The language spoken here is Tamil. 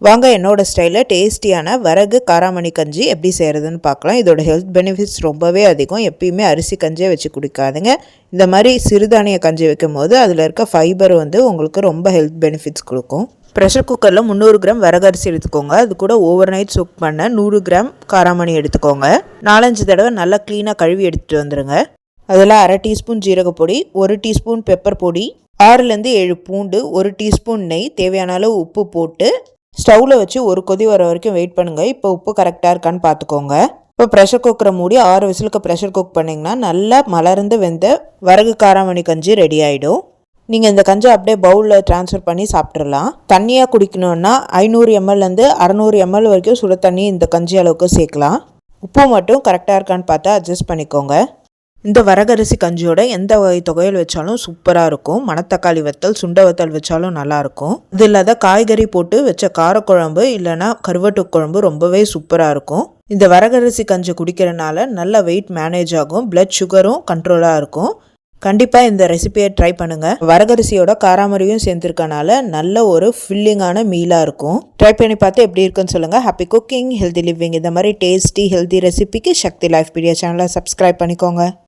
வாங்க என்னோட ஸ்டைலில் டேஸ்டியான வரகு காராமணி கஞ்சி எப்படி செய்கிறதுன்னு பார்க்கலாம். இதோட ஹெல்த் பெனிஃபிட்ஸ் ரொம்பவே அதிகம். எப்பயுமே அரிசி கஞ்சியை வச்சு குடிக்காதுங்க. இந்த மாதிரி சிறுதானிய கஞ்சி வைக்கும் போது அதில் இருக்க ஃபைபர் உங்களுக்கு ரொம்ப ஹெல்த் பெனிஃபிட்ஸ் கொடுக்கும். ப்ரெஷர் குக்கரில் 300 கிராம் வரகரிசி எடுத்துக்கோங்க. அது கூட ஓவர் நைட் சோக் பண்ண 100 கிராம் காராமணி எடுத்துக்கோங்க. 4-5 தடவை நல்லா க்ளீனாக கழுவி எடுத்துகிட்டு வந்துடுங்க. அதில் 1/2 டீஸ்பூன் ஜீரகப்பொடி, 1 டீஸ்பூன் பெப்பர் பொடி, 6-7 பூண்டு, 1 டீஸ்பூன் நெய், தேவையான அளவு உப்பு போட்டு ஸ்டவ்வில் வச்சு ஒரு கொதி வர வரைக்கும் வெயிட் பண்ணுங்கள். இப்போ உப்பு கரெக்டாக இருக்கான்னு பார்த்துக்கோங்க. இப்போ ப்ரெஷர் குக்கரை மூடி 6 விசிலுக்கு ப்ரெஷர் குக் பண்ணிங்கன்னா நல்லா மலர்ந்து வெந்த வரகு காராமணி கஞ்சி ரெடி ஆகிடும். நீங்கள் இந்த கஞ்சி அப்படியே பவுலில் ட்ரான்ஸ்ஃபர் பண்ணி சாப்பிட்றலாம். தண்ணியாக குடிக்கணுன்னா 500 ml 600 ml வரைக்கும் சுட தண்ணி இந்த கஞ்சி அளவுக்கு சேர்க்கலாம். உப்பு மட்டும் கரெக்டாக இருக்கான்னு பார்த்து அட்ஜஸ்ட் பண்ணிக்கோங்க. இந்த வரகரிசி கஞ்சியோட எந்த வகை துவையல் வச்சாலும் சூப்பராக இருக்கும். மணத்தக்காளி வத்தல், சுண்டை வத்தல் வச்சாலும் நல்லாயிருக்கும். இது இல்லாத காய்கறி போட்டு வச்ச காரக்குழம்பு இல்லைனா கருவாட்டு குழம்பு ரொம்பவே சூப்பராக இருக்கும். இந்த வரகரிசி கஞ்சி குடிக்கிறனால நல்ல வெயிட் மேனேஜ் ஆகும், பிளட் சுகரும் கண்ட்ரோலாக இருக்கும். கண்டிப்பாக இந்த ரெசிபியை ட்ரை பண்ணுங்கள். வரகரிசியோட காராமரியும் சேர்த்துருக்கனால நல்ல ஒரு ஃபில்லிங்கான மீலாக இருக்கும். ட்ரை பண்ணி பார்த்து எப்படி இருக்குன்னு சொல்லுங்கள். Happy cooking, healthy living. இந்த மாதிரி டேஸ்டி ஹெல்தி ரெசிபிக்கு சக்தி லைஃப் பீடியா சேனலை சப்ஸ்கிரைப் பண்ணிக்கோங்க.